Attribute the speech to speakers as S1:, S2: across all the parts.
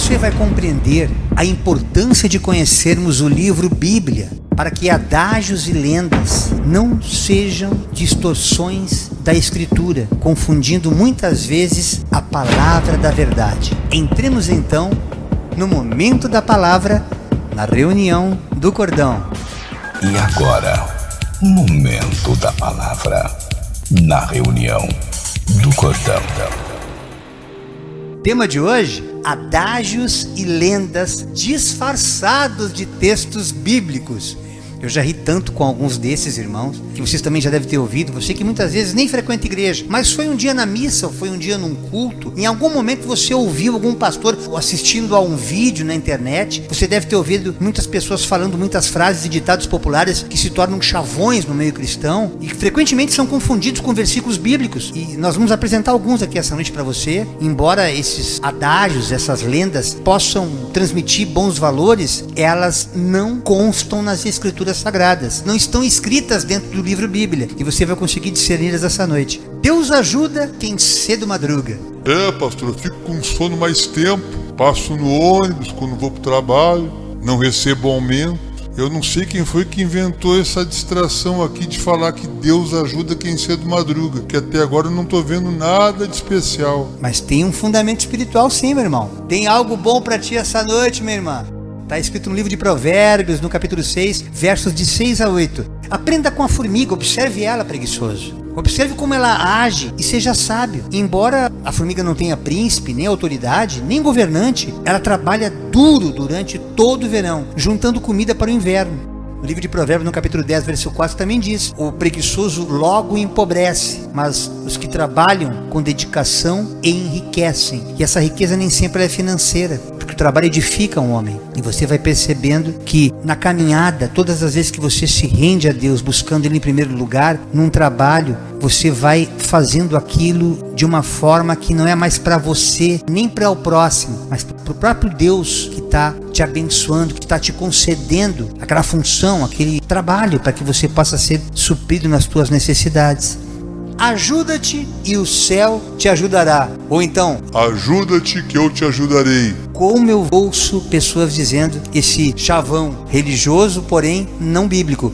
S1: você vai compreender a importância de conhecermos o livro Bíblia, para que adágios e lendas não sejam distorções da Escritura, confundindo muitas vezes a palavra da verdade. Entremos então no momento da palavra, na reunião do cordão.
S2: E agora, momento da palavra, na reunião do cordão.
S1: Tema de hoje: adágios e lendas disfarçados de textos bíblicos. Eu já ri tanto com alguns desses, irmãos, que vocês também já devem ter ouvido. Você que muitas vezes nem frequenta igreja, mas foi um dia na missa, ou foi um dia num culto, em algum momento você ouviu algum pastor assistindo a um vídeo na internet. Você deve ter ouvido muitas pessoas falando muitas frases e ditados populares que se tornam chavões no meio cristão e que frequentemente são confundidos com versículos bíblicos. E nós vamos apresentar alguns aqui essa noite para você. Embora esses adágios, essas lendas possam transmitir bons valores, elas não constam nas escrituras sagradas, não estão escritas dentro do livro Bíblia, e você vai conseguir discerni-las essa noite. Deus ajuda quem cedo madruga.
S3: Pastor, eu fico com sono mais tempo, passo no ônibus quando vou pro trabalho, não recebo aumento. Eu não sei quem foi que inventou essa distração aqui de falar que Deus ajuda quem cedo madruga, que até agora eu não tô vendo nada de especial.
S1: Mas tem um fundamento espiritual sim, meu irmão. Tem algo bom para ti essa noite, minha irmã. Está escrito no livro de Provérbios, no capítulo 6, versos de 6 a 8. Aprenda com a formiga, observe ela, preguiçoso. Observe como ela age e seja sábio. Embora a formiga não tenha príncipe, nem autoridade, nem governante, ela trabalha duro durante todo o verão, juntando comida para o inverno. O livro de Provérbios, no capítulo 10, versículo 4, também diz: o preguiçoso logo empobrece, mas os que trabalham com dedicação enriquecem. E essa riqueza nem sempre é financeira, porque o trabalho edifica um homem. E você vai percebendo que na caminhada, todas as vezes que você se rende a Deus, buscando Ele em primeiro lugar, num trabalho, você vai fazendo aquilo de uma forma que não é mais para você, nem para o próximo, mas para o próprio Deus que está te abençoando, que está te concedendo aquela função, aquele trabalho, para que você possa ser suprido nas tuas necessidades. Ajuda-te e o céu te ajudará. Ou então,
S3: ajuda-te que eu te ajudarei.
S1: Como eu ouço pessoas dizendo esse chavão religioso, porém não bíblico.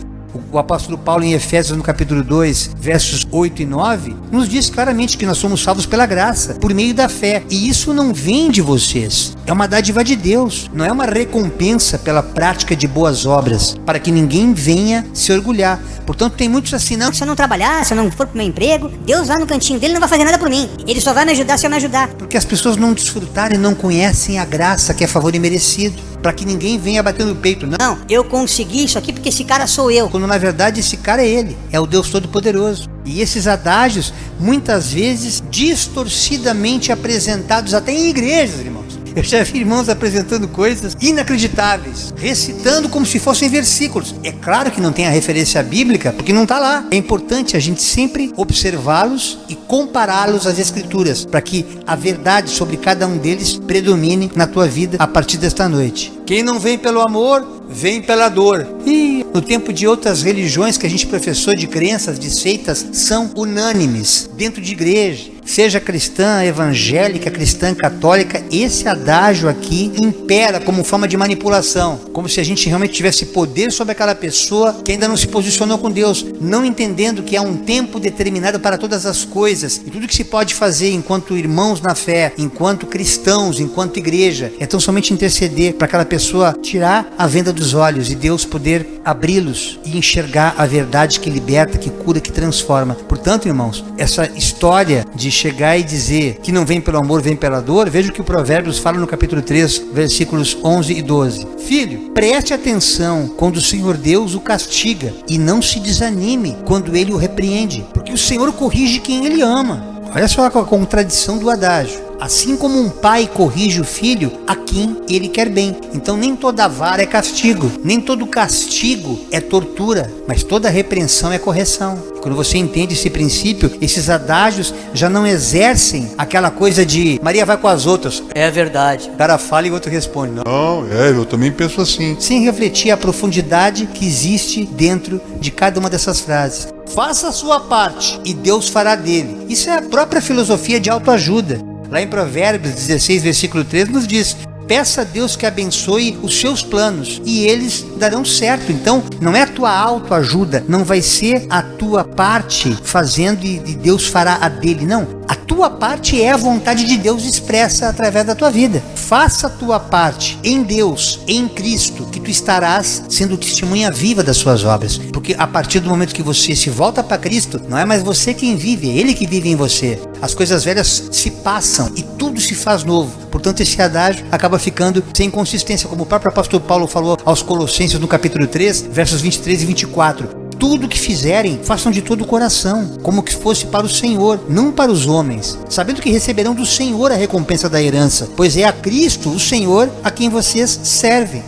S1: O apóstolo Paulo, em Efésios, no capítulo 2, versos 8 e 9, nos diz claramente que nós somos salvos pela graça, por meio da fé. E isso não vem de vocês, é uma dádiva de Deus, não é uma recompensa pela prática de boas obras, para que ninguém venha se orgulhar. Portanto, tem muitos assim: não,
S4: se eu não trabalhar, se eu não for pro meu emprego, Deus lá no cantinho dele não vai fazer nada por mim. Ele só vai me ajudar se eu me ajudar.
S1: Porque as pessoas não desfrutaram e não conhecem a graça que é favor imerecido, para que ninguém venha bater no peito.
S4: Não, eu consegui isso aqui porque esse cara sou eu.
S1: Quando na verdade esse cara é Ele, é o Deus Todo-Poderoso. E esses adágios, muitas vezes distorcidamente apresentados até em igrejas, irmãos. Eu já vi irmãos apresentando coisas inacreditáveis, recitando como se fossem versículos. É claro que não tem a referência bíblica, porque não está lá. É importante a gente sempre observá-los e compará-los às Escrituras, para que a verdade sobre cada um deles predomine na tua vida a partir desta noite. Quem não vem pelo amor, vem pela dor. E no tempo de outras religiões que a gente professou, de crenças, de seitas, são unânimes dentro de igreja. Seja cristã evangélica, cristã católica, esse adágio aqui impera como forma de manipulação, como se a gente realmente tivesse poder sobre aquela pessoa que ainda não se posicionou com Deus, não entendendo que há um tempo determinado para todas as coisas, e tudo que se pode fazer enquanto irmãos na fé, enquanto cristãos, enquanto igreja, é tão somente interceder para aquela pessoa tirar a venda dos olhos e Deus poder abri-los e enxergar a verdade que liberta, que cura, que transforma. Portanto, irmãos, essa história de chegar e dizer que não vem pelo amor, vem pela dor, veja o que o Provérbios fala no capítulo 3, versículos 11 e 12. Filho, preste atenção quando o Senhor Deus o castiga e não se desanime quando Ele o repreende, porque o Senhor corrige quem Ele ama. Olha só a contradição do adágio. Assim como um pai corrige o filho a quem ele quer bem. Então nem toda vara é castigo, nem todo castigo é tortura, mas toda repreensão é correção. Quando você entende esse princípio, esses adágios já não exercem aquela coisa de Maria vai com as outras. É verdade. O cara fala e o outro responde.
S3: Não, eu também penso assim.
S1: Sem refletir a profundidade que existe dentro de cada uma dessas frases. Faça a sua parte e Deus fará dele. Isso é a própria filosofia de autoajuda. Lá em Provérbios 16, versículo 13, nos diz: peça a Deus que abençoe os seus planos e eles darão certo. Então, não é a tua autoajuda, não vai ser a tua parte fazendo e Deus fará a dele, não. A tua parte é a vontade de Deus expressa através da tua vida. Faça a tua parte em Deus, em Cristo, que tu estarás sendo testemunha viva das suas obras. Porque a partir do momento que você se volta para Cristo, não é mais você quem vive, é Ele que vive em você. As coisas velhas se passam e tudo se faz novo. Portanto, esse adágio acaba ficando sem consistência, como o próprio apóstolo Paulo falou aos Colossenses no capítulo 3, versos 23 e 24. Tudo que fizerem, façam de todo o coração, como que fosse para o Senhor, não para os homens, sabendo que receberão do Senhor a recompensa da herança, pois é a Cristo, o Senhor, a quem vocês servem.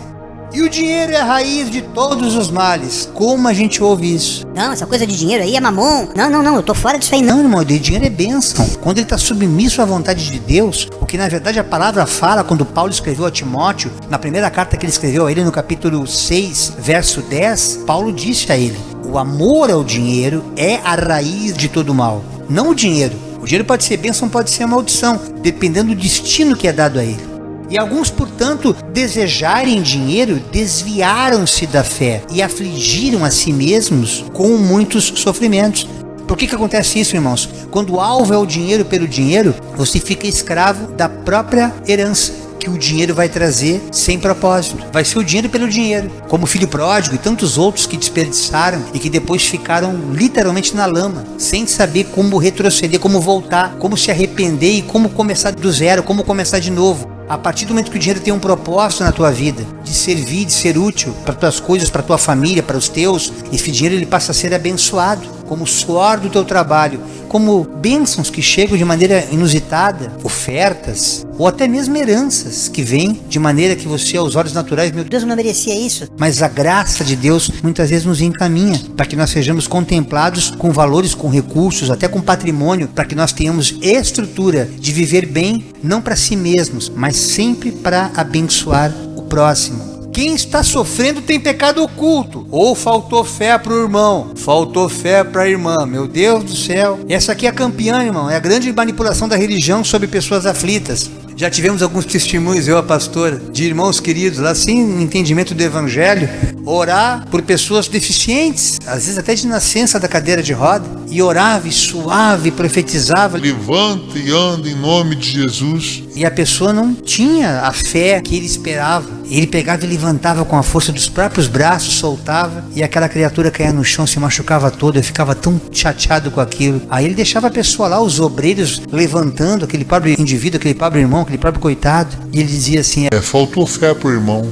S1: E o dinheiro é a raiz de todos os males. Como a gente ouve isso?
S4: Não, essa coisa de dinheiro aí é mamon. Não, eu tô fora disso aí
S1: Não, irmão, dinheiro é bênção. Quando ele está submisso à vontade de Deus, o que na verdade a palavra fala quando Paulo escreveu a Timóteo, na primeira carta que ele escreveu a ele no capítulo 6, verso 10, Paulo disse a ele: o amor ao dinheiro é a raiz de todo mal. Não o dinheiro. O dinheiro pode ser bênção, pode ser maldição, dependendo do destino que é dado a ele. E alguns, portanto, desejarem dinheiro, desviaram-se da fé e afligiram a si mesmos com muitos sofrimentos. Por que acontece isso, irmãos? Quando o alvo é o dinheiro pelo dinheiro, você fica escravo da própria herança que o dinheiro vai trazer sem propósito. Vai ser o dinheiro pelo dinheiro, como o filho pródigo e tantos outros que desperdiçaram e que depois ficaram literalmente na lama, sem saber como retroceder, como voltar, como se arrepender e como começar do zero, como começar de novo. A partir do momento que o dinheiro tem um propósito na tua vida, de servir, de ser útil para tuas coisas, para tua família, para os teus, esse dinheiro ele passa a ser abençoado, como o suor do teu trabalho, como bênçãos que chegam de maneira inusitada, ofertas, ou até mesmo heranças que vêm de maneira que você, aos olhos naturais, meu Deus,
S4: eu não merecia isso.
S1: Mas a graça de Deus muitas vezes nos encaminha para que nós sejamos contemplados com valores, com recursos, até com patrimônio, para que nós tenhamos estrutura de viver bem, não para si mesmos, mas sempre para abençoar o próximo. Quem está sofrendo tem pecado oculto. Ou faltou fé para o irmão, faltou fé para a irmã. Meu Deus do céu. Essa aqui é a campeã, irmão. É a grande manipulação da religião sobre pessoas aflitas. Já tivemos alguns testemunhos, eu, a pastora, de irmãos queridos lá, sem entendimento do evangelho, orar por pessoas deficientes, às vezes até de nascença da cadeira de roda, e orava e suave, profetizava.
S3: Levanta e anda em nome de Jesus.
S1: E a pessoa não tinha a fé que ele esperava. Ele pegava e levantava com a força dos próprios braços, soltava, e aquela criatura caía no chão, se machucava toda. Eu ficava tão chateado com aquilo. Aí ele deixava a pessoa lá, os obreiros, levantando aquele pobre indivíduo, aquele pobre irmão, aquele pobre coitado, e ele dizia assim:
S3: faltou fé pro irmão.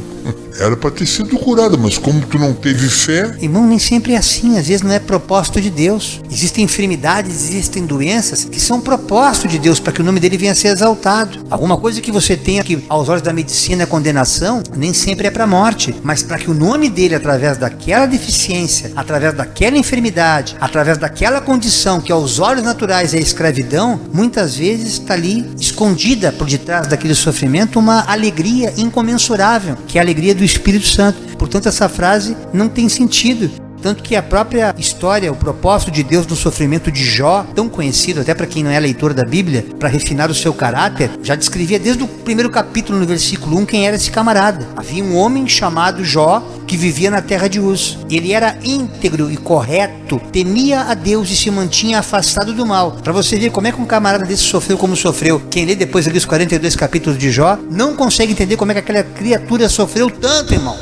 S3: Era para ter sido curado, mas como tu não teve fé...
S1: Irmão, nem sempre é assim, às vezes não é propósito de Deus. Existem enfermidades, existem doenças que são propósito de Deus para que o nome dele venha a ser exaltado. Alguma coisa que você tenha que, aos olhos da medicina, é condenação, nem sempre é para a morte, mas para que o nome dele, através daquela deficiência, através daquela enfermidade, através daquela condição que aos olhos naturais é escravidão, muitas vezes está ali escondida por detrás daquele sofrimento uma alegria incomensurável, que é a alegria do Espírito Santo. Portanto, essa frase não tem sentido. Tanto que a própria história, o propósito de Deus no sofrimento de Jó, tão conhecido até para quem não é leitor da Bíblia, para refinar o seu caráter, já descrevia desde o primeiro capítulo, no versículo 1, quem era esse camarada. Havia um homem chamado Jó, que vivia na terra de Uz. Ele era íntegro e correto, temia a Deus e se mantinha afastado do mal. Para você ver como é que um camarada desse sofreu como sofreu. Quem lê depois ali os 42 capítulos de Jó, não consegue entender como é que aquela criatura sofreu tanto, irmão.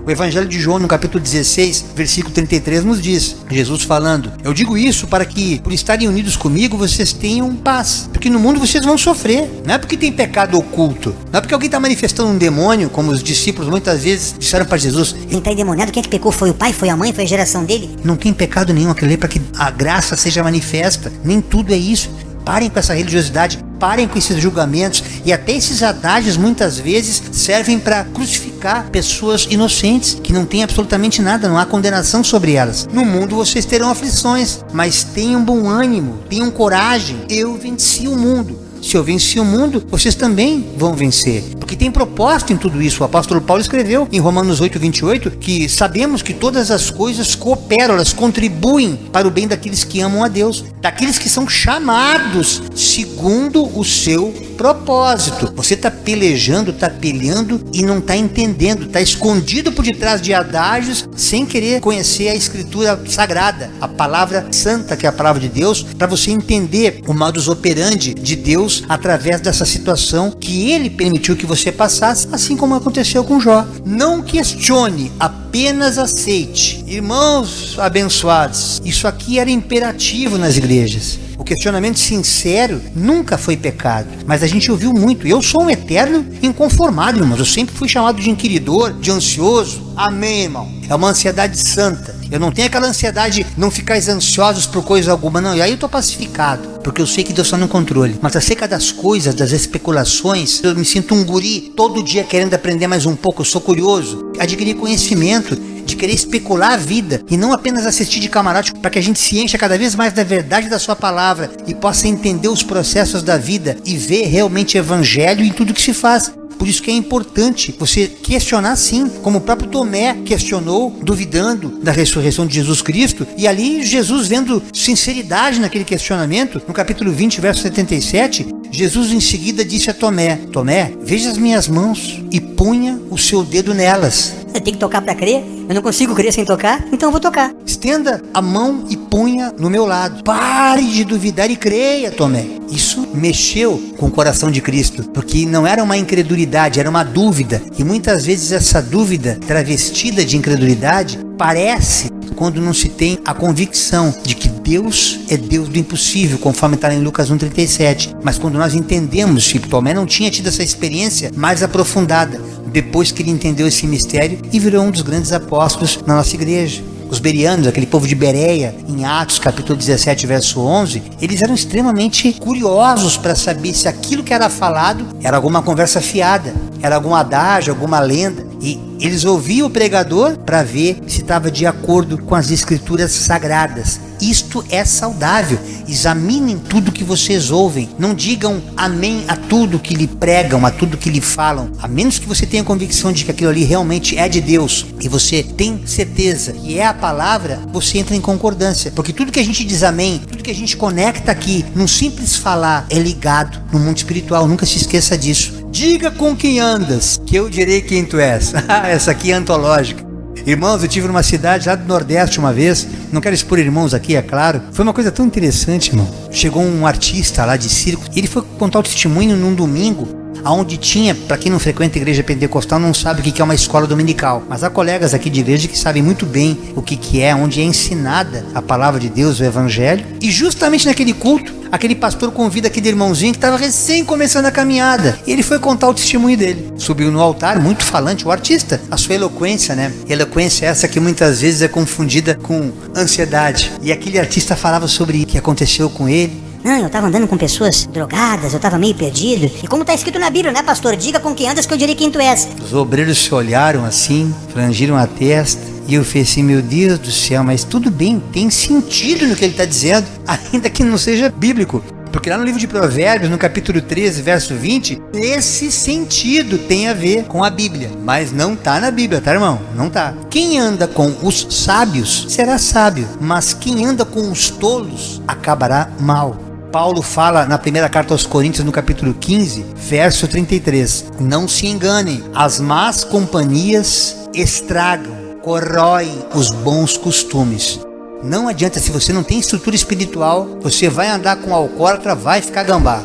S1: O Evangelho de João, no capítulo 16, versículo 33, nos diz, Jesus falando: eu digo isso para que, por estarem unidos comigo, vocês tenham paz. Porque no mundo vocês vão sofrer. Não é porque tem pecado oculto. Não é porque alguém está manifestando um demônio, como os discípulos muitas vezes disseram para Jesus:
S4: ele está endemoniado, quem é que pecou? Foi o pai, foi a mãe, foi a geração dele?
S1: Não tem pecado nenhum, aquilo é para que a graça seja manifesta. Nem tudo é isso. Parem com essa religiosidade, parem com esses julgamentos, e até esses adágios muitas vezes servem para crucificar pessoas inocentes que não têm absolutamente nada, não há condenação sobre elas. No mundo vocês terão aflições, mas tenham bom ânimo, tenham coragem. Eu venci o mundo. se eu venci o mundo, vocês também vão vencer. Porque tem propósito em tudo isso. O apóstolo Paulo escreveu em Romanos 8:28 que sabemos que todas as coisas cooperam, elas contribuem para o bem daqueles que amam a Deus, daqueles que são chamados segundo o seu propósito. Você está pelejando, está peleando e não está entendendo, está escondido por detrás de adágios, sem querer conhecer a escritura sagrada, a palavra santa, que é a palavra de Deus, para você entender o modus operandi de Deus através dessa situação que Ele permitiu que você passasse, assim como aconteceu com Jó. Não questione, apenas aceite. Irmãos abençoados, isso aqui era imperativo nas igrejas. O questionamento sincero nunca foi pecado, mas a gente ouviu muito. Eu sou um eterno inconformado, irmãos. Eu sempre fui chamado de inquiridor, de ansioso. Amém, irmão? É uma ansiedade santa. Eu não tenho aquela ansiedade de não ficar ansiosos por coisa alguma, não. E aí eu estou pacificado, porque eu sei que Deus está no controle. Mas acerca das coisas, das especulações, eu me sinto um guri, todo dia querendo aprender mais um pouco. Eu sou curioso, adquirir conhecimento, de querer especular a vida e não apenas assistir de camarote, para que a gente se encha cada vez mais da verdade da sua palavra e possa entender os processos da vida e ver realmente evangelho em tudo que se faz. Por isso que é importante você questionar, sim, como o próprio Tomé questionou, duvidando da ressurreição de Jesus Cristo, e ali Jesus, vendo sinceridade naquele questionamento, no capítulo 20, verso 77, Jesus em seguida disse a Tomé: Tomé, veja as minhas mãos e ponha o seu dedo nelas.
S4: Eu tenho que tocar para crer? Eu não consigo crer sem tocar, então eu vou tocar.
S1: Estenda a mão e ponha no meu lado. Pare de duvidar e creia, Tomé. Isso mexeu com o coração de Cristo, porque não era uma incredulidade, era uma dúvida. E muitas vezes essa dúvida, travestida de incredulidade, parece quando não se tem a convicção de que Deus é Deus do impossível, conforme está em Lucas 1:37. Mas quando nós entendemos que Tomé não tinha tido essa experiência mais aprofundada, depois que ele entendeu esse mistério e virou um dos grandes apóstolos na nossa igreja. Os bereanos, aquele povo de Bereia, em Atos capítulo 17, verso 11, eles eram extremamente curiosos para saber se aquilo que era falado era alguma conversa fiada, era algum adágio, alguma lenda. E eles ouviam o pregador para ver se estava de acordo com as escrituras sagradas. Isto é saudável. Examinem tudo que vocês ouvem. Não digam amém a tudo que lhe pregam, a tudo que lhe falam. A menos que você tenha convicção de que aquilo ali realmente é de Deus e você tem certeza que é a palavra, você entra em concordância. Porque tudo que a gente diz amém, tudo que a gente conecta aqui, num simples falar, é ligado no mundo espiritual. Nunca se esqueça disso. Diga com quem andas, que eu direi quem tu és. Essa aqui é antológica. Irmãos, eu estive numa cidade lá do Nordeste uma vez, não quero expor irmãos aqui, é claro. Foi uma coisa tão interessante, irmão. Chegou um artista lá de circo, e ele foi contar o testemunho num domingo, onde tinha, para quem não frequenta a igreja pentecostal, não sabe o que é uma escola dominical. Mas há colegas aqui de igreja que sabem muito bem o que é, onde é ensinada a palavra de Deus, o evangelho. E justamente naquele culto, aquele pastor convida aquele irmãozinho que estava recém começando a caminhada. E ele foi contar o testemunho dele. Subiu no altar, muito falante, o artista. A sua eloquência, né? Eloquência essa que muitas vezes é confundida com ansiedade. E aquele artista falava sobre o que aconteceu com ele.
S4: Não, eu tava andando com pessoas drogadas, eu tava meio perdido. E como tá escrito na Bíblia, né, pastor? Diga com quem andas que eu direi quem tu és.
S1: Os obreiros se olharam assim, frangiram a testa. E eu falei assim, meu Deus do céu, mas tudo bem, tem sentido no que ele está dizendo, ainda que não seja bíblico. Porque lá no livro de Provérbios, no capítulo 13, verso 20, esse sentido tem a ver com a Bíblia. Mas não está na Bíblia, tá, irmão? Não está. Quem anda com os sábios será sábio, mas quem anda com os tolos acabará mal. Paulo fala na primeira carta aos Coríntios, no capítulo 15, verso 33. Não se enganem, as más companhias estragam, corroem os bons costumes. Não adianta, se você não tem estrutura espiritual, você vai andar com alcoólatra, vai ficar gambá.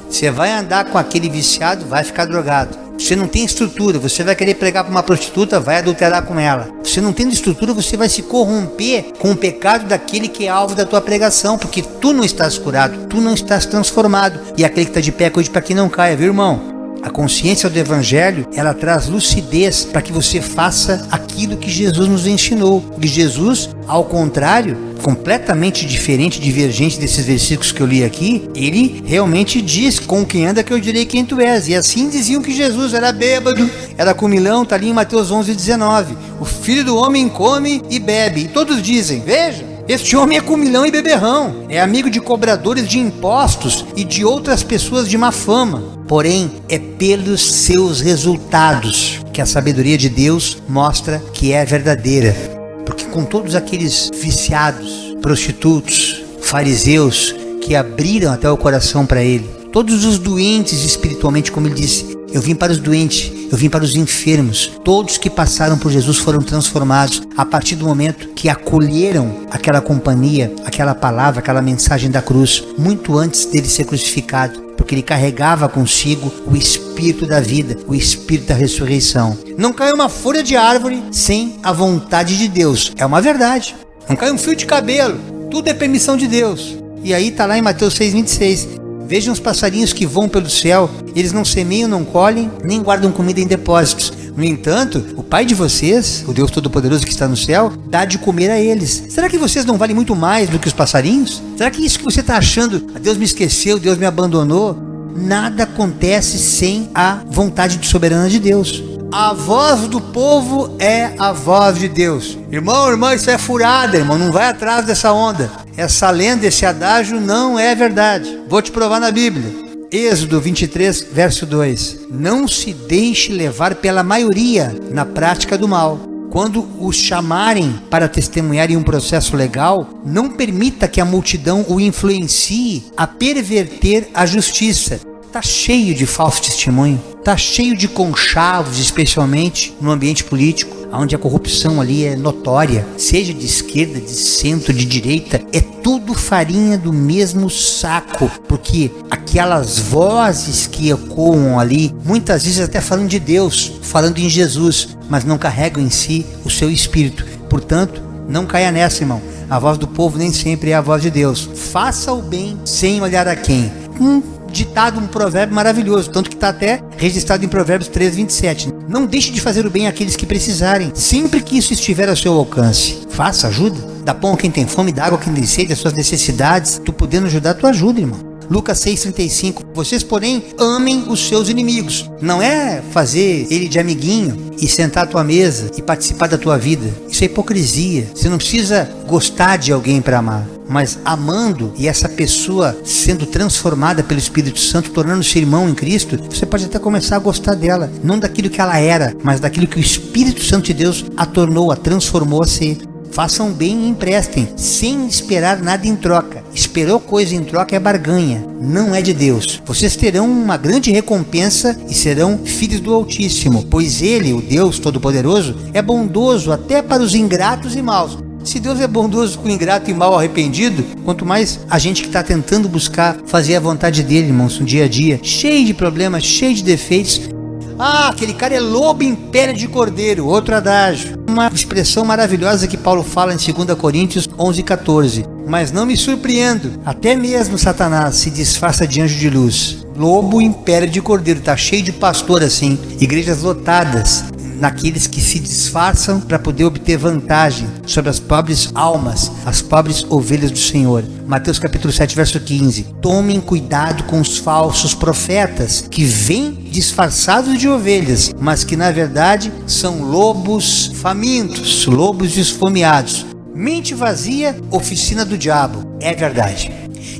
S1: Você vai andar com aquele viciado, vai ficar drogado. Você não tem estrutura, você vai querer pregar para uma prostituta, vai adulterar com ela. Você não tendo estrutura, você vai se corromper com o pecado daquele que é alvo da tua pregação, porque tu não estás curado, tu não estás transformado. E aquele que está de pé, cuide para que não caia, viu, irmão? A consciência do evangelho, ela traz lucidez para que você faça aquilo que Jesus nos ensinou. E Jesus, ao contrário, completamente diferente, divergente desses versículos que eu li aqui, ele realmente diz, com quem anda que eu direi quem tu és. E assim diziam que Jesus era bêbado, era comilão, está ali em Mateus 11:19. O Filho do Homem come e bebe. E todos dizem, veja, Este homem é comilão e beberrão, é amigo de cobradores de impostos e de outras pessoas de má fama. Porém, é pelos seus resultados que a sabedoria de Deus mostra que é verdadeira. Porque com todos aqueles viciados, prostitutos, fariseus que abriram até o coração para ele, todos os doentes espiritualmente, como ele disse, eu vim para os doentes, eu vim para os enfermos. Todos que passaram por Jesus foram transformados a partir do momento que acolheram aquela companhia, aquela palavra, aquela mensagem da cruz, muito antes dele ser crucificado, porque ele carregava consigo o Espírito da vida, o Espírito da ressurreição. Não cai uma folha de árvore sem a vontade de Deus, é uma verdade. Não cai um fio de cabelo, tudo é permissão de Deus. E aí está lá em Mateus 6,26. Vejam os passarinhos que voam pelo céu, eles não semeiam, não colhem, nem guardam comida em depósitos. No entanto, o Pai de vocês, o Deus Todo-Poderoso que está no céu, dá de comer a eles. Será que vocês não valem muito mais do que os passarinhos? Será que isso que você está achando, Deus me esqueceu, Deus me abandonou? Nada acontece sem a vontade soberana de Deus. A voz do povo é a voz de Deus. Irmão, irmã, isso é furada, irmão, não vai atrás dessa onda. Essa lenda, esse adágio não é verdade. Vou te provar na Bíblia. Êxodo 23, verso 2. Não se deixe levar pela maioria na prática do mal. Quando os chamarem para testemunhar em um processo legal, não permita que a multidão o influencie a perverter a justiça. Está cheio de falso testemunho, está cheio de conchavos, especialmente no ambiente político, onde a corrupção ali é notória, seja de esquerda, de centro, de direita, é tudo farinha do mesmo saco, porque aquelas vozes que ecoam ali, muitas vezes até falando de Deus, falando em Jesus, mas não carregam em si o seu espírito. Portanto, não caia nessa, irmão. A voz do povo nem sempre é a voz de Deus. Faça o bem sem olhar a quem. Ditado, um provérbio maravilhoso, tanto que está até registrado em Provérbios 3:27. Não deixe de fazer o bem àqueles que precisarem, sempre que isso estiver ao seu alcance. Faça, ajuda. Dá pão a quem tem fome, dá água a quem tem sede, as suas necessidades. Tu podendo ajudar, tu ajuda, irmão. Lucas 6,35. Vocês, porém, amem os seus inimigos. Não é fazer ele de amiguinho e sentar à tua mesa e participar da tua vida. Isso é hipocrisia. Você não precisa gostar de alguém para amar, mas amando e essa pessoa sendo transformada pelo Espírito Santo, tornando-se irmão em Cristo, você pode até começar a gostar dela, não daquilo que ela era, mas daquilo que o Espírito Santo de Deus a tornou, a transformou a ser. Façam bem e emprestem, sem esperar nada em troca. Esperou coisa em troca é barganha, não é de Deus. Vocês terão uma grande recompensa e serão filhos do Altíssimo, pois Ele, o Deus Todo-Poderoso, é bondoso até para os ingratos e maus. Se Deus é bondoso com o ingrato e mal arrependido, quanto mais a gente que está tentando buscar fazer a vontade dele, irmãos, no dia a dia, cheio de problemas, cheio de defeitos. Ah, aquele cara é lobo em pele de cordeiro, outro adágio. Uma expressão maravilhosa que Paulo fala em 2 Coríntios 11:14. Mas não me surpreendo, até mesmo Satanás se disfarça de anjo de luz. Lobo em pele de cordeiro, tá cheio de pastor assim, igrejas lotadas, naqueles que se disfarçam para poder obter vantagem sobre as pobres almas, as pobres ovelhas do Senhor. Mateus capítulo 7, verso 15. Tomem cuidado com os falsos profetas, que vêm disfarçados de ovelhas, mas que na verdade são lobos famintos, lobos esfomeados. Mente vazia, oficina do diabo. É verdade.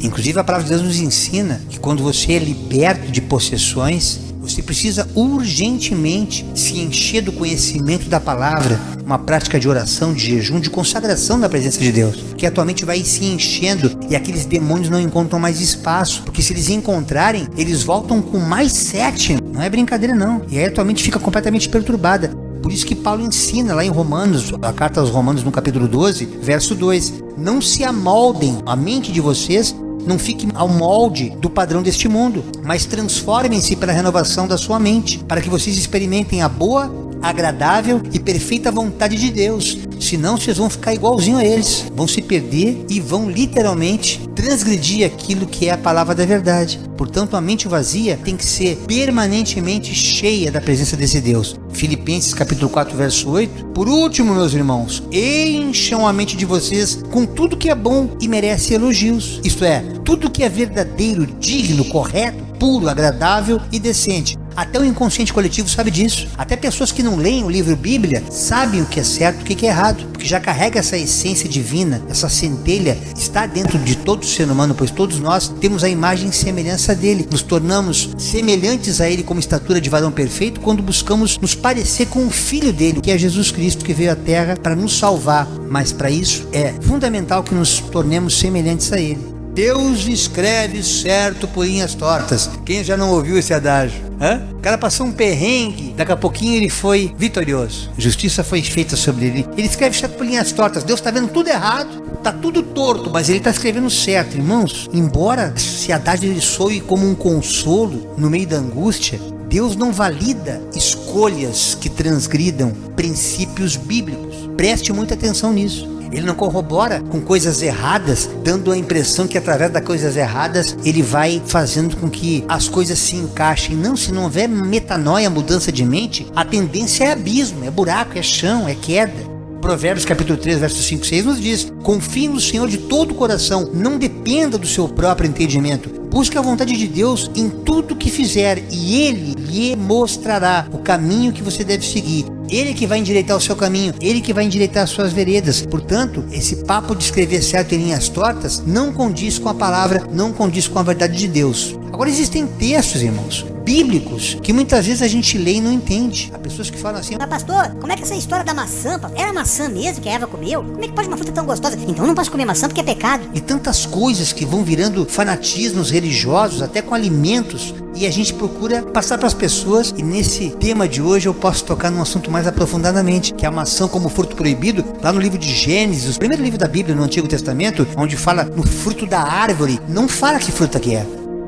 S1: Inclusive a palavra de Deus nos ensina que quando você é liberto de possessões, você precisa urgentemente se encher do conhecimento da palavra, uma prática de oração, de jejum, de consagração na presença de Deus, que a tua mente vai se enchendo e aqueles demônios não encontram mais espaço, porque se eles encontrarem, eles voltam com mais 7, não é brincadeira não, e aí a tua mente fica completamente perturbada. Por isso que Paulo ensina lá em Romanos, a carta aos Romanos no capítulo 12, verso 2, não se amoldem a mente de vocês, não fiquem ao molde do padrão deste mundo, mas transformem-se pela renovação da sua mente, para que vocês experimentem a boa, agradável e perfeita vontade de Deus. Senão vocês vão ficar igualzinho a eles, vão se perder e vão literalmente transgredir aquilo que é a palavra da verdade. Portanto, a mente vazia tem que ser permanentemente cheia da presença desse Deus. Filipenses capítulo 4, verso 8. Por último, meus irmãos, encham a mente de vocês com tudo que é bom e merece elogios. Isto é, tudo que é verdadeiro, digno, correto, puro, agradável e decente. Até o inconsciente coletivo sabe disso. Até pessoas que não leem o livro Bíblia sabem o que é certo e o que é errado, porque já carrega essa essência divina, essa centelha está dentro de todo ser humano, pois todos nós temos a imagem e semelhança dele. Nos tornamos semelhantes a ele como estatura de varão perfeito quando buscamos nos parecer com o Filho dele, que é Jesus Cristo, que veio à Terra para nos salvar. Mas para isso é fundamental que nos tornemos semelhantes a ele. Deus escreve certo por linhas tortas. Quem já não ouviu esse adágio? O cara passou um perrengue, daqui a pouquinho ele foi vitorioso. Justiça foi feita sobre ele. Ele escreve certo por linhas tortas. Deus está vendo tudo errado, está tudo torto, mas ele está escrevendo certo. Irmãos, embora esse adágio ele soe como um consolo no meio da angústia, Deus não valida escolhas que transgridam princípios bíblicos. Preste muita atenção nisso. Ele não corrobora com coisas erradas, dando a impressão que através das coisas erradas ele vai fazendo com que as coisas se encaixem. Não, se não houver metanoia, mudança de mente, a tendência é abismo, é buraco, é chão, é queda. Provérbios capítulo 3, versos 5 e 6 nos diz: confie no Senhor de todo o coração, não dependa do seu próprio entendimento. Busque a vontade de Deus em tudo que fizer e Ele lhe mostrará o caminho que você deve seguir. Ele que vai endireitar o seu caminho, Ele que vai endireitar as suas veredas. Portanto, esse papo de escrever certo em linhas tortas não condiz com a palavra, não condiz com a verdade de Deus. Agora, existem textos, irmãos, bíblicos, que muitas vezes a gente lê e não entende. Há pessoas que falam assim:
S4: mas pastor, como é que essa história da maçã, era maçã mesmo que a Eva comeu? Como é que pode uma fruta tão gostosa? Então eu não posso comer maçã porque é pecado.
S1: E tantas coisas que vão virando fanatismos religiosos, até com alimentos, e a gente procura passar para as pessoas. E nesse tema de hoje eu posso tocar num assunto mais aprofundadamente, que é a maçã como fruto proibido. Lá no livro de Gênesis, o primeiro livro da Bíblia no Antigo Testamento, onde fala no fruto da árvore, não fala que fruta que é.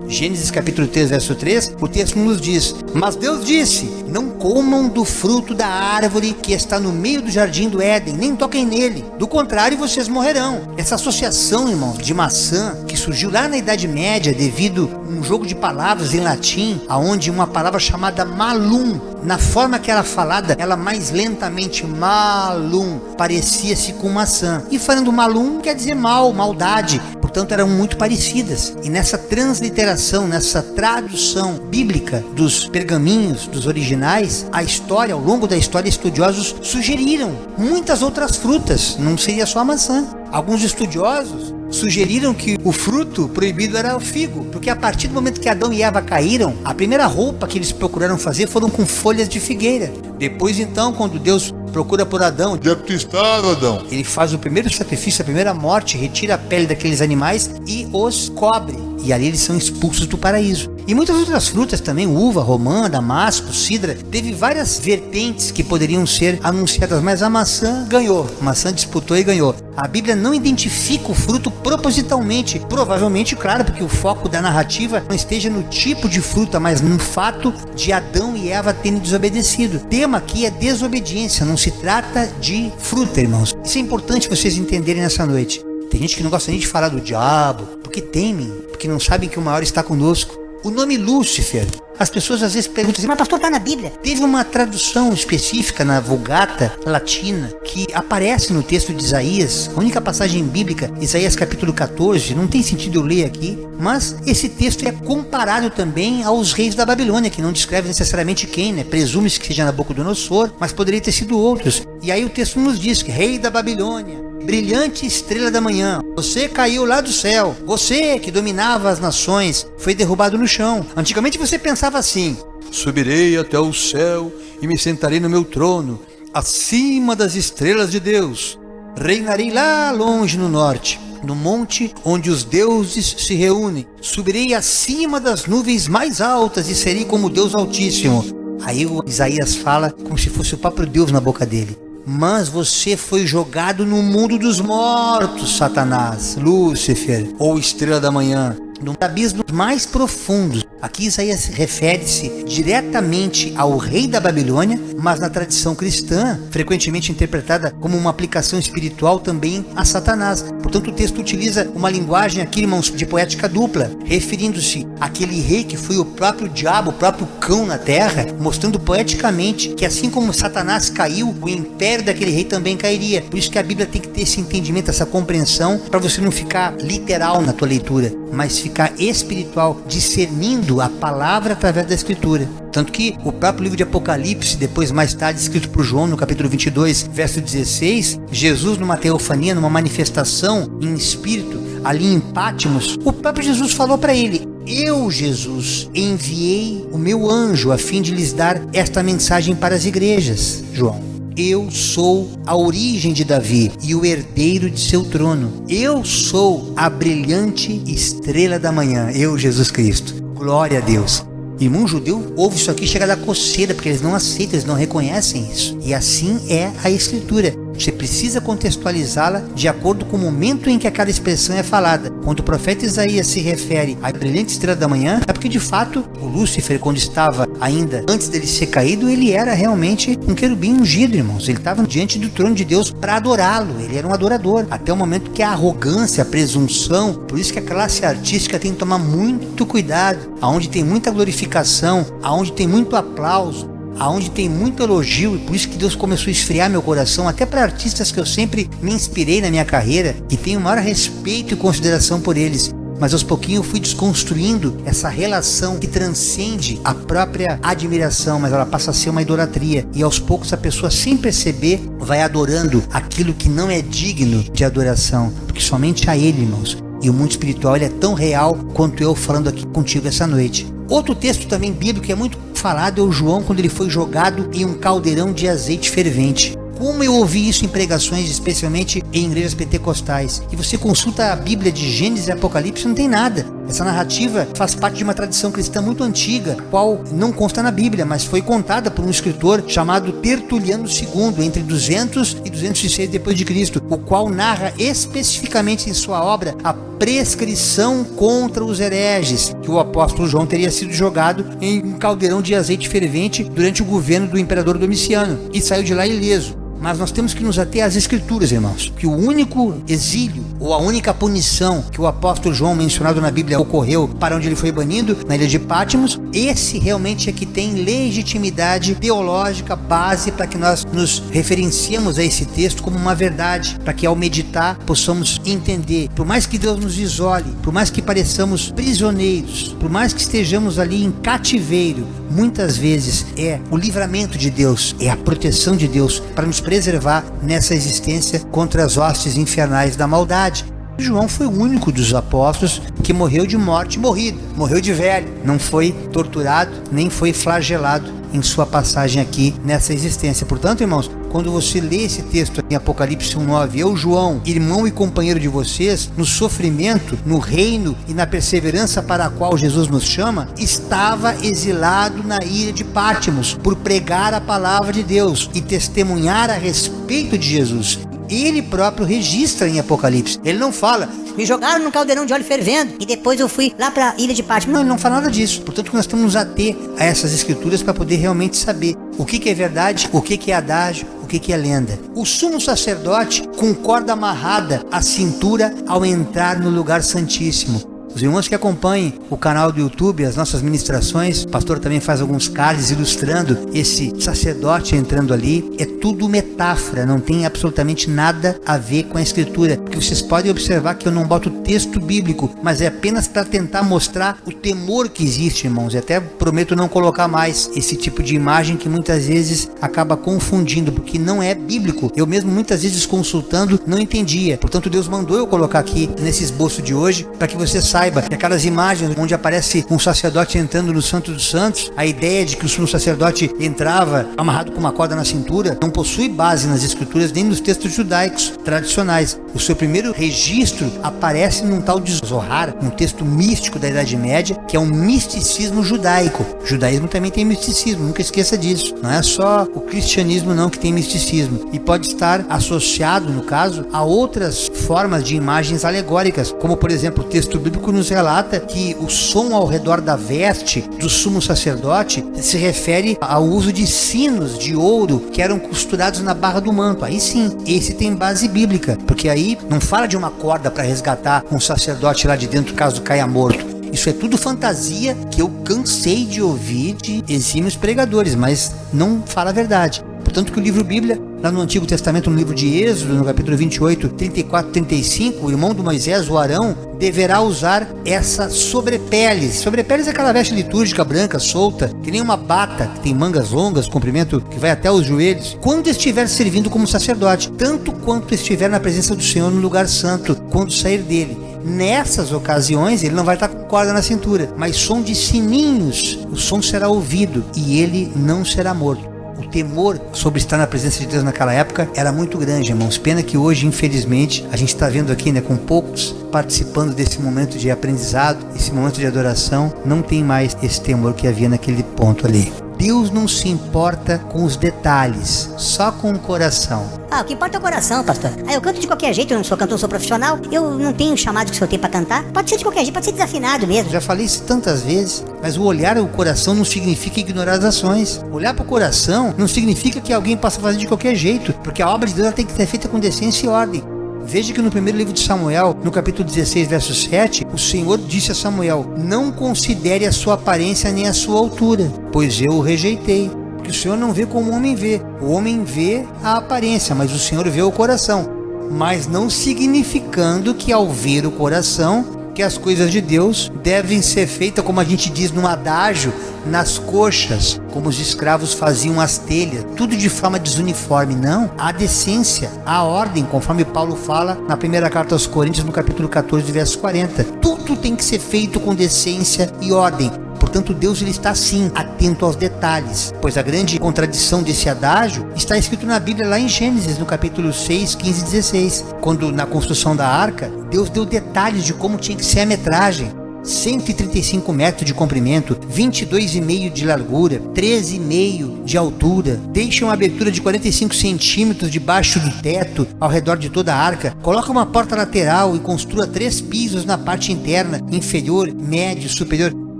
S1: Gênesis capítulo 3, verso 3, o texto nos diz: mas Deus disse, não comam do fruto da árvore que está no meio do jardim do Éden, nem toquem nele, do contrário vocês morrerão. Essa associação, irmãos, de maçã, que surgiu lá na Idade Média devido a um jogo de palavras em latim, aonde uma palavra chamada malum, na forma que era falada, ela mais lentamente, malum, parecia-se com maçã. E falando malum quer dizer mal, maldade. Portanto, eram muito parecidas. E nessa transliteração, nessa tradução bíblica dos pergaminhos, dos originais, a história, ao longo da história, estudiosos sugeriram muitas outras frutas. Não seria só a maçã. Alguns estudiosos sugeriram que o fruto proibido era o figo, porque a partir do momento que Adão e Eva caíram, a primeira roupa que eles procuraram fazer foram com folhas de figueira. Depois, então, quando Deus procura por Adão,
S3: onde é que tu estás, Adão?
S1: Ele faz o primeiro sacrifício, a primeira morte, retira a pele daqueles animais e os cobre. E ali eles são expulsos do paraíso. E muitas outras frutas também, uva, romã, damasco, cidra, teve várias vertentes que poderiam ser anunciadas, mas a maçã ganhou. A maçã disputou e ganhou. A Bíblia não identifica o fruto propositalmente, provavelmente, claro, porque o foco da narrativa não esteja no tipo de fruta, mas no fato de Adão e Eva terem desobedecido. O tema aqui é desobediência, não se trata de fruta, irmãos. Isso é importante vocês entenderem nessa noite. Tem gente que não gosta nem de falar do diabo, porque temem, porque não sabem que o maior está conosco. O nome Lúcifer, as pessoas às vezes perguntam assim:
S4: mas pastor, está na Bíblia?
S1: Teve uma tradução específica na Vulgata Latina que aparece no texto de Isaías, a única passagem bíblica, Isaías capítulo 14, não tem sentido eu ler aqui, mas esse texto é comparado também aos reis da Babilônia, que não descreve necessariamente quem, né? Presume-se que seja Nabucodonosor, mas poderia ter sido outros. E aí o texto nos diz que rei da Babilônia, brilhante estrela da manhã, você caiu lá do céu, você que dominava as nações, foi derrubado no chão. Antigamente você pensava assim: subirei até o céu e me sentarei no meu trono, acima das estrelas de Deus, reinarei lá longe no norte, no monte onde os deuses se reúnem, subirei acima das nuvens mais altas e serei como Deus Altíssimo. Aí o Isaías fala como se fosse o próprio Deus na boca dele: mas você foi jogado no mundo dos mortos, Satanás, Lúcifer, ou estrela da manhã, num abismo mais profundo. Aqui Isaías refere-se diretamente ao rei da Babilônia, mas na tradição cristã, frequentemente interpretada como uma aplicação espiritual também a Satanás. Portanto, o texto utiliza uma linguagem aqui, irmãos, de poética dupla, referindo-se àquele rei que foi o próprio diabo, o próprio cão na terra, mostrando poeticamente que assim como Satanás caiu, o império daquele rei também cairia. Por isso que a Bíblia tem que ter esse entendimento, essa compreensão, para você não ficar literal na tua leitura, mas ficar espiritual, discernindo a palavra através da Escritura. Tanto que o próprio livro de Apocalipse, depois mais tarde escrito por João no capítulo 22, verso 16, Jesus numa teofania, numa manifestação em espírito, ali em Pátimos, o próprio Jesus falou para ele: eu, Jesus, enviei o meu anjo a fim de lhes dar esta mensagem para as igrejas. João: eu sou a origem de Davi e o herdeiro de seu trono. Eu sou a brilhante estrela da manhã. Eu, Jesus Cristo. Glória a Deus. Irmão judeu ouve isso aqui, chega da coceira, porque eles não aceitam, eles não reconhecem isso. E assim é a Escritura. Você precisa contextualizá-la de acordo com o momento em que aquela expressão é falada. Quando o profeta Isaías se refere à brilhante estrela da manhã, é porque de fato o Lúcifer, quando estava ainda antes dele ser caído, ele era realmente um querubim ungido, irmãos. Ele estava diante do trono de Deus para adorá-lo. Ele era um adorador. Até o momento que a arrogância, a presunção, por isso que a classe artística tem que tomar muito cuidado. Aonde tem muita glorificação, aonde tem muito aplauso, aonde tem muito elogio, e por isso que Deus começou a esfriar meu coração, até para artistas que eu sempre me inspirei na minha carreira e tenho o maior respeito e consideração por eles. Mas aos pouquinhos eu fui desconstruindo essa relação que transcende a própria admiração, mas ela passa a ser uma idolatria. E aos poucos a pessoa, sem perceber, vai adorando aquilo que não é digno de adoração, porque somente a Ele, irmãos. E o mundo espiritual, ele é tão real quanto eu falando aqui contigo essa noite. Outro texto também bíblico que é muito falado é o João, quando ele foi jogado em um caldeirão de azeite fervente. Como eu ouvi isso em pregações, especialmente em igrejas pentecostais. E você consulta a Bíblia de Gênesis e Apocalipse, não tem nada. Essa narrativa faz parte de uma tradição cristã muito antiga, qual não consta na Bíblia, mas foi contada por um escritor chamado Tertuliano II, entre 200 e 206 depois de Cristo, o qual narra especificamente em sua obra a prescrição contra os hereges, que o apóstolo João teria sido jogado em um caldeirão de azeite fervente durante o governo do imperador Domiciano, e saiu de lá ileso. Mas nós temos que nos ater às Escrituras, irmãos, que o único exílio ou a única punição que o apóstolo João mencionado na Bíblia ocorreu para onde ele foi banido, na ilha de Pátimos, esse realmente é que tem legitimidade teológica, base para que nós nos referenciemos a esse texto como uma verdade, para que ao meditar possamos entender. Por mais que Deus nos isole, por mais que pareçamos prisioneiros, por mais que estejamos ali em cativeiro, muitas vezes é o livramento de Deus, é a proteção de Deus para nos preservar nessa existência contra as hostes infernais da maldade. João foi o único dos apóstolos que morreu de morte morrida, morreu de velho, não foi torturado, nem foi flagelado em sua passagem aqui nessa existência. Portanto, irmãos, quando você lê esse texto em Apocalipse 1:9, eu, João, irmão e companheiro de vocês, no sofrimento, no reino e na perseverança para a qual Jesus nos chama, estava exilado na ilha de Pátimos por pregar a palavra de Deus e testemunhar a respeito de Jesus. Ele próprio registra em Apocalipse. Ele não fala:
S4: me jogaram num caldeirão de óleo fervendo e depois eu fui lá para a ilha de Pátimos.
S1: Não, ele não fala nada disso. Portanto, nós temos que nos ater a essas escrituras para poder realmente saber o que é verdade, o que é adágio, o que é lenda. O sumo sacerdote com corda amarrada à cintura ao entrar no lugar santíssimo. Os irmãos que acompanhem o canal do YouTube, as nossas ministrações, o pastor também faz alguns cards ilustrando esse sacerdote entrando ali. É tudo metáfora, não tem absolutamente nada a ver com a escritura. Porque vocês podem observar que eu não boto texto bíblico, mas é apenas para tentar mostrar o temor que existe, irmãos. E até prometo não colocar mais esse tipo de imagem que muitas vezes acaba confundindo, porque não é bíblico. Eu mesmo muitas vezes consultando não entendia. Portanto, Deus mandou eu colocar aqui nesse esboço de hoje para que você saiba que aquelas imagens onde aparece um sacerdote entrando no Santo dos Santos, a ideia de que o sumo sacerdote entrava amarrado com uma corda na cintura, não possui base nas escrituras nem nos textos judaicos tradicionais. O seu primeiro registro aparece num tal de Zohar, um texto místico da Idade Média, que é um misticismo judaico. O judaísmo também tem misticismo, nunca esqueça disso. Não é só o cristianismo não que tem misticismo. E pode estar associado, no caso, a outras formas de imagens alegóricas, como por exemplo o texto bíblico nos relata que o som ao redor da veste do sumo sacerdote se refere ao uso de sinos de ouro que eram costurados na barra do manto. Aí sim, esse tem base bíblica, porque aí não fala de uma corda para resgatar um sacerdote lá de dentro caso caia morto. Isso é tudo fantasia que eu cansei de ouvir de exímios pregadores, mas não fala a verdade. Portanto, que o livro Bíblia Lá no Antigo Testamento, no livro de Êxodo, no capítulo 28, 34, 35, o irmão do Moisés, o Arão, deverá usar essa sobrepeles. Sobrepeles é aquela veste litúrgica branca, solta, que nem uma bata, que tem mangas longas, comprimento que vai até os joelhos, quando estiver servindo como sacerdote, tanto quanto estiver na presença do Senhor no lugar santo, quando sair dele. Nessas ocasiões, ele não vai estar com corda na cintura, mas som de sininhos, o som será ouvido e ele não será morto. O temor sobre estar na presença de Deus naquela época era muito grande, irmãos. Pena que hoje, infelizmente, a gente está vendo aqui, com poucos participando desse momento de aprendizado, esse momento de adoração, não tem mais esse temor que havia naquele ponto ali. Deus não se importa com os detalhes, só com o coração.
S4: O que importa é o coração, pastor. Eu canto de qualquer jeito, eu não sou cantor, sou profissional. Eu não tenho o chamado que o senhor tem pra cantar. Pode ser de qualquer jeito, pode ser desafinado mesmo.
S1: Já falei isso tantas vezes, mas o olhar ao coração não significa ignorar as ações. Olhar para o coração não significa que alguém possa fazer de qualquer jeito, porque a obra de Deus ela tem que ser feita com decência e ordem. Veja que no primeiro livro de Samuel, no capítulo 16, verso 7, o Senhor disse a Samuel: não considere a sua aparência nem a sua altura, pois eu o rejeitei. Porque o Senhor não vê como o homem vê. O homem vê a aparência, mas o Senhor vê o coração. Mas não significando que ao ver o coração, que as coisas de Deus devem ser feitas, como a gente diz no adágio, nas coxas, como os escravos faziam as telhas, tudo de forma desuniforme. Não, há decência, há ordem, conforme Paulo fala na primeira carta aos Coríntios, no capítulo 14, verso 40. Tudo tem que ser feito com decência e ordem. Portanto, Deus ele está sim atento aos detalhes, pois a grande contradição desse adágio está escrito na Bíblia lá em Gênesis, no capítulo 6, 15 e 16, quando na construção da arca, Deus deu detalhes de como tinha que ser a metragem. 135 metros de comprimento, 22,5 de largura, 13,5 de altura. Deixa uma abertura de 45 centímetros debaixo do teto, ao redor de toda a arca. Coloca uma porta lateral e construa 3 pisos na parte interna, inferior, médio, superior.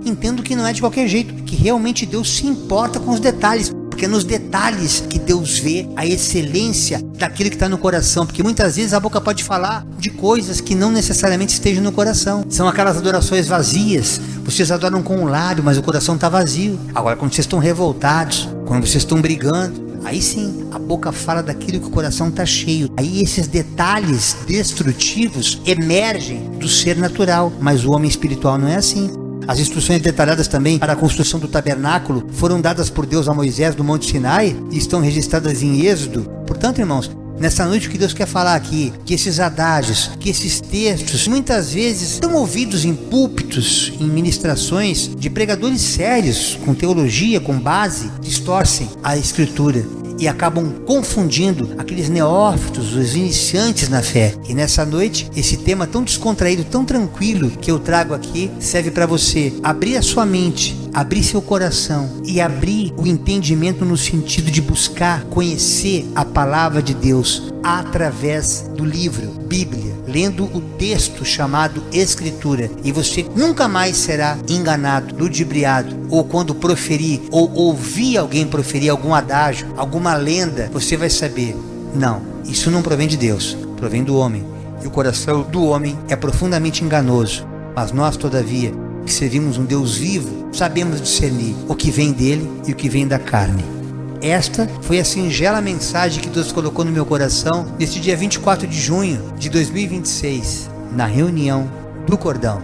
S1: Entendo que não é de qualquer jeito, que realmente Deus se importa com os detalhes, porque é nos detalhes que Deus vê a excelência daquilo que está no coração, porque muitas vezes a boca pode falar de coisas que não necessariamente estejam no coração. São aquelas adorações vazias, vocês adoram com o lábio, mas o coração está vazio. Agora, quando vocês estão revoltados, quando vocês estão brigando, aí sim, a boca fala daquilo que o coração está cheio. Aí esses detalhes destrutivos emergem do ser natural, mas o homem espiritual não é assim. As instruções detalhadas também para a construção do tabernáculo foram dadas por Deus a Moisés no Monte Sinai e estão registradas em Êxodo. Portanto, irmãos, nessa noite o que Deus quer falar aqui, que esses adágios, que esses textos, muitas vezes estão ouvidos em púlpitos, em ministrações de pregadores sérios, com teologia, com base, distorcem a Escritura e acabam confundindo aqueles neófitos, os iniciantes na fé. E nessa noite, esse tema tão descontraído, tão tranquilo que eu trago aqui, serve para você abrir a sua mente, abrir seu coração e abrir o entendimento no sentido de buscar conhecer a palavra de Deus através do livro, Bíblia, lendo o texto chamado Escritura, e você nunca mais será enganado, ludibriado, ou quando proferir, ou ouvir alguém proferir algum adágio, alguma lenda, você vai saber, não, isso não provém de Deus, provém do homem, e o coração do homem é profundamente enganoso, mas nós, todavia, que servimos um Deus vivo, sabemos discernir o que vem dele e o que vem da carne. Esta foi a singela mensagem que Deus colocou no meu coração neste dia 24 de junho de 2026, na reunião do Cordão.